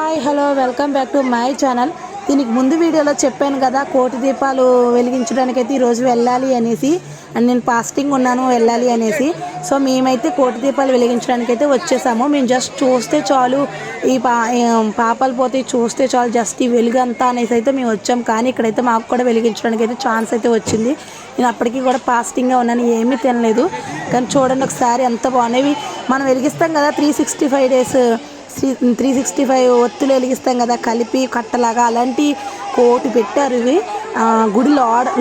Hi hello welcome back to my channel. దీనికి ముందు వీడియోలో చెప్పాను కదా కోటి దీపాలు వెలిగించడానికైతే ఈరోజు వెళ్ళాలి అనేసి, అండ్ నేను ఫాస్టింగ్ ఉన్నాను వెళ్ళాలి అనేసి. సో మేమైతే కోటి దీపాలు వెలిగించడానికైతే వచ్చేసాము. మేము జస్ట్ చూస్తే చాలు ఈ పాపాలు పోతే చూస్తే చాలు జస్ట్ ఈ వెలుగు అంతా అనేసి అయితే మేము వచ్చాం. కానీ ఇక్కడైతే మాకు కూడా వెలిగించడానికి అయితే ఛాన్స్ అయితే వచ్చింది. నేను అప్పటికి కూడా ఫాస్టింగ్గా ఉన్నాను, ఏమీ తినలేదు. కానీ చూడండి ఒకసారి ఎంత బాగున్నాయి. మనం వెలిగిస్తాం కదా 365 డేస్ 365 ఒత్తులు వెలిగిస్తాం కదా కలిపి కట్టలాగా, అలాంటి కోటి పెట్టారు. ఇవి గుడి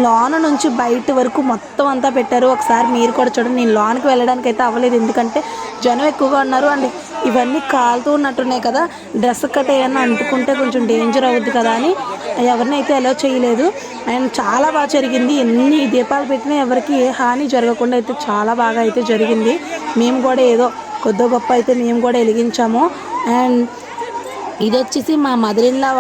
లోన నుంచి బయట వరకు మొత్తం అంతా పెట్టారు. ఒకసారి మీరు కూడా చూడండి. నేను లోనికి వెళ్ళడానికి అయితే అవ్వలేదు, ఎందుకంటే జనం ఎక్కువగా ఉన్నారు. అండ్ ఇవన్నీ కాలుతూ ఉన్నట్టున్నాయి కదా, డ్రెస్ కట్ ఏమన్నా అంటుకుంటే కొంచెం డేంజర్ అవుద్ది కదా అని ఎవరిని అయితే అలో చేయలేదు. అండ్ చాలా బాగా జరిగింది. ఎన్ని దీపాలు పెట్టినా ఎవరికి ఏ హాని జరగకుండా అయితే చాలా బాగా అయితే జరిగింది. మేము కూడా ఏదో కొద్ది గొప్ప అయితే మేము కూడా వెలిగించాము. అండ్ ఇది వచ్చేసి మా మదరిన్లా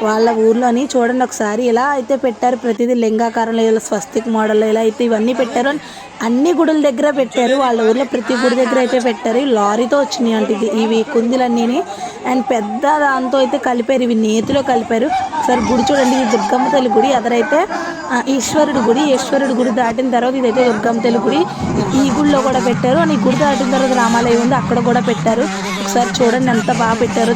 వాళ్ళ ఊర్లోని చూడండి ఒకసారి ఇలా అయితే పెట్టారు. ప్రతిదీ లింగాకారంలో ఇలా స్వస్తిక్ మోడల్లో ఇలా అయితే ఇవన్నీ పెట్టారు. అన్ని గుడుల దగ్గర పెట్టారు, వాళ్ళ ఊర్లో ప్రతి గుడి దగ్గర అయితే పెట్టారు. లారీతో వచ్చినాయి అంటే ఇవి కుందిలన్నీ. అండ్ పెద్ద దాంతో అయితే కలిపారు, ఇవి నేతిలో కలిపారు. ఒకసారి గుడి చూడండి, ఇది దుర్గమ్మ తల్లి గుడి, అదరైతే ఈశ్వరుడు గుడి దాటిన తర్వాత ఇదైతే దుర్గమ్మ తల్లి గుడి. ఈ గుడిలో కూడా పెట్టారు. అండ్ ఈ గుడి దాటిన తర్వాత రామాలయం ఉంది, అక్కడ కూడా పెట్టారు. ఒకసారి చూడండి ఎంత బాగా పెట్టారో.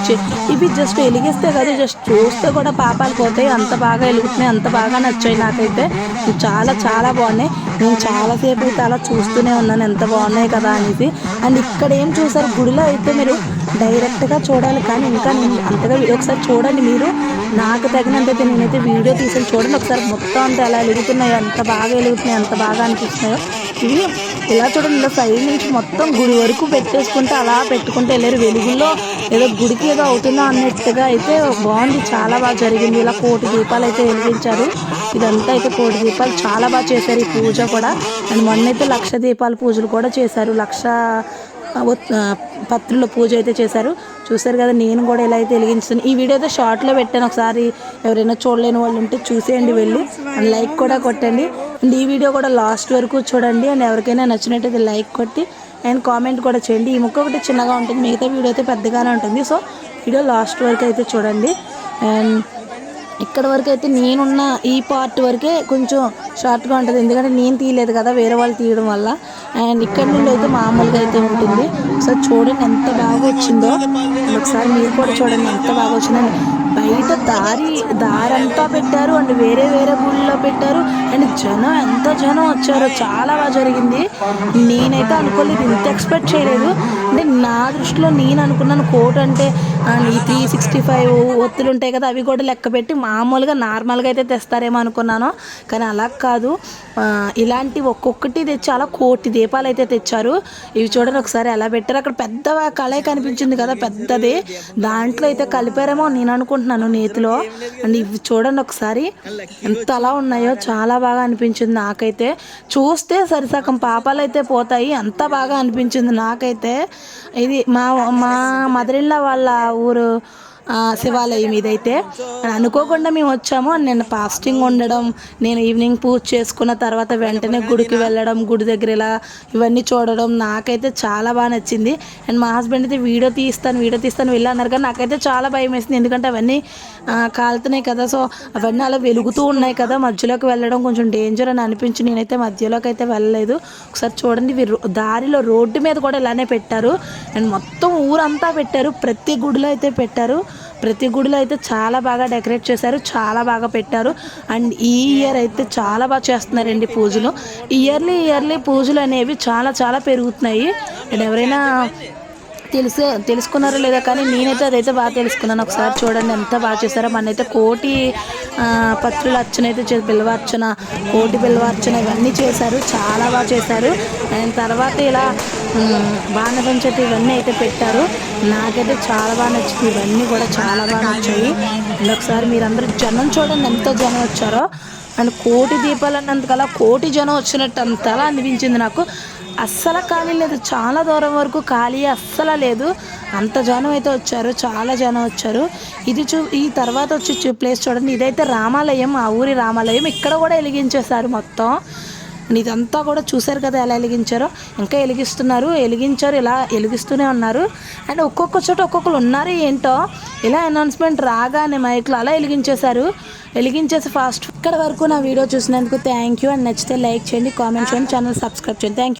ఇవి జస్ట్ వెలిగిస్తే కదా, జస్ట్ చూస్తే కూడా పాపాలు పోతాయి, అంత బాగా వెలుగుతున్నాయి, అంత బాగా నచ్చాయి నాకైతే. చాలా చాలా బాగున్నాయి. నేను చాలాసేపు అయితే అలా చూస్తూనే ఉన్నాను ఎంత బాగున్నాయి కదా అనేసి. అండ్ ఇక్కడ ఏం చూసారు, గుడిలో అయితే మీరు డైరెక్ట్గా చూడాలి, కానీ ఇంకా నేను అంతగా ఒకసారి చూడండి మీరు. నాకు తగినంతైతే నేనైతే వీడియో తీసి చూడండి ఒకసారి. మొత్తం అంతా ఎలా వెలుగుతున్నాయో, ఎంత బాగా వెలుగుతున్నాయో, ఎంత బాగా అనిపిస్తున్నాయో. ఇవి ఇలా చూడండి, ఇలా సైడ్ నుంచి మొత్తం గుడి వరకు పెట్టేసుకుంటే అలా పెట్టుకుంటే వెళ్ళారు. వెలుగుల్లో ఏదో గుడికి ఏదో అవుతుందో అన్నట్టుగా అయితే బాగుంది, చాలా బాగా జరిగింది. ఇలా కోటి దీపాలు అయితే వెలిగించారు. ఇదంతా అయితే కోటి దీపాలు చాలా బాగా చేశారు ఈ పూజ కూడా. అండ్ మొన్నైతే 1,00,000 దీపాల పూజలు కూడా చేశారు, 1,00,000 పత్రుల పూజ అయితే చేశారు. చూసారు కదా, నేను కూడా ఎలా అయితే వెలిగించాను. ఈ వీడియో అయితే షార్ట్లో పెట్టాను, ఒకసారి ఎవరైనా చూడలేని వాళ్ళు ఉంటే చూసేయండి వెళ్ళి. అండ్ లైక్ కూడా కొట్టండి. అండ్ ఈ వీడియో కూడా లాస్ట్ వరకు చూడండి. అండ్ ఎవరికైనా నచ్చినట్టయితే లైక్ కొట్టి అండ్ కామెంట్ కూడా చేయండి. ఈ ముక్క ఒకటి చిన్నగా ఉంటుంది, మిగతా వీడియో అయితే పెద్దగానే ఉంటుంది. సో వీడియో లాస్ట్ వరకు అయితే చూడండి. అండ్ ఇక్కడ వరకు అయితే నేనున్న ఈ పార్ట్ వరకే కొంచెం షార్ట్గా ఉంటుంది, ఎందుకంటే నేను తీయలేదు కదా, వేరే వాళ్ళు తీయడం వల్ల. అండ్ ఇక్కడ నుండి అయితే మామూలుగా అయితే ఉంటుంది. ఒకసారి చూడండి ఎంత బాగా వచ్చిందో. ఒకసారి మీరు కూడా చూడండి ఎంత బాగా వచ్చిందని. బయట దారంతా పెట్టారు, అండ్ వేరే వేరే గుళ్ళలో పెట్టారు. అండ్ ఎంత జనం వచ్చారో, చాలా బాగా జరిగింది. నేనైతే అనుకోలేదు, ఇంత ఎక్స్పెక్ట్ చేయలేదు. అంటే నా దృష్టిలో నేను అనుకున్నాను కోటి అంటే ఈ 365 ఒత్తులు ఉంటాయి కదా, అవి కూడా లెక్క పెట్టి మామూలుగా నార్మల్గా అయితే తెస్తారేమో అనుకున్నాను. కానీ అలా కాదు, ఇలాంటి ఒక్కొక్కటి తెచ్చి అలా కోటి దీపాలు అయితే తెచ్చారు. ఇవి చూడండి ఒకసారి ఎలా పెట్టారు. అక్కడ పెద్ద కళాయి కనిపించింది కదా పెద్దది, దాంట్లో అయితే కలిపారేమో నేను అనుకుంటున్నాను నేతిలో. అండ్ ఇవి చూడండి ఒకసారి ఎంత అలా ఉన్నాయో, చాలా బాగా అనిపించింది నాకైతే. చూస్తే సరిసగం పాపాలు అయితే పోతాయి, అంత బాగా అనిపించింది నాకైతే. ఇది మా మదరిల్లా వాళ్ళ ఊరు శివాలయం ఇదైతే. అనుకోకుండా మేము వచ్చాము. నేను ఫాస్టింగ్ ఉండడం, నేను ఈవినింగ్ పూజ చేసుకున్న తర్వాత వెంటనే గుడికి వెళ్ళడం, గుడి దగ్గర ఇలా ఇవన్నీ చూడడం నాకైతే చాలా బాగా నచ్చింది. అండ్ మా హస్బెండ్ అయితే వీడియో తీస్తాను వెళ్ళన్నారు, కానీ నాకైతే చాలా భయం వేసింది, ఎందుకంటే అవన్నీ కాలుతున్నాయి కదా. సో అవన్నీ అలా వెలుగుతూ ఉన్నాయి కదా, మధ్యలోకి వెళ్ళడం కొంచెం డేంజర్ అని అనిపించి నేనైతే మధ్యలోకి అయితే వెళ్ళలేదు. ఒకసారి చూడండి, దారిలో రోడ్డు మీద కూడా ఇలానే పెట్టారు. అండ్ మొత్తం ఊరంతా పెట్టారు, ప్రతి గుడిలో అయితే పెట్టారు. ప్రతి గుడిలో అయితే చాలా బాగా డెకరేట్ చేశారు, చాలా బాగా పెట్టారు. అండ్ ఈ ఇయర్ అయితే చాలా బాగా చేస్తున్నారండి పూజలు. ఇయర్లీ పూజలు అనేవి చాలా చాలా పెరుగుతున్నాయి. అండ్ ఎవరైనా తెలుసుకున్నారో లేదా, కానీ నేనైతే అదైతే బాగా తెలుసుకున్నాను. ఒకసారి చూడండి ఎంత బాగా చేశారో. మనైతే కోటి పత్రుల అర్చన అయితే బిల్వార్చన, కోటి బిల్వార్చన ఇవన్నీ చేశారు, చాలా బాగా చేశారు. అండ్ తర్వాత ఇలా బాణసంచతి ఇవన్నీ అయితే పెట్టారు. నాకైతే చాలా బాగా నచ్చింది, ఇవన్నీ కూడా చాలా బాగా నచ్చాయి. అండ్ ఒకసారి మీరందరూ జనం చూడండి ఎంత జనం వచ్చారో. అండ్ కోటి దీపాలు అన్నంతకలా కోటి జనం వచ్చినట్టు అంతలా అనిపించింది నాకు. అస్సలు ఖాళీ లేదు, చాలా దూరం వరకు ఖాళీ అస్సలు లేదు, అంత జనం అయితే వచ్చారు, చాలా జనం వచ్చారు. ఈ తర్వాత వచ్చి ప్లేస్ చూడండి, ఇదైతే రామాలయం, ఆ ఊరి రామాలయం. ఇక్కడ కూడా వెలిగించేశారు మొత్తం. అండ్ ఇదంతా కూడా చూశారు కదా ఎలా వెలిగించారో, ఇంకా వెలిగించారు, ఇలా వెలిగిస్తూనే ఉన్నారు. అండ్ ఒక్కొక్క చోట ఒక్కొక్కరు ఉన్నారు ఏంటో, ఇలా అనౌన్స్మెంట్ రాగానే మైక్లో అలా వెలిగించేసి ఫాస్ట్. ఇక్కడ వరకు నా వీడియో చూసినందుకు థ్యాంక్ యూ. అండ్ నచ్చితే లైక్ చేయండి, కామెంట్ చేయండి, ఛానల్ సబ్స్క్రైబ్ చేయండి. Thank you.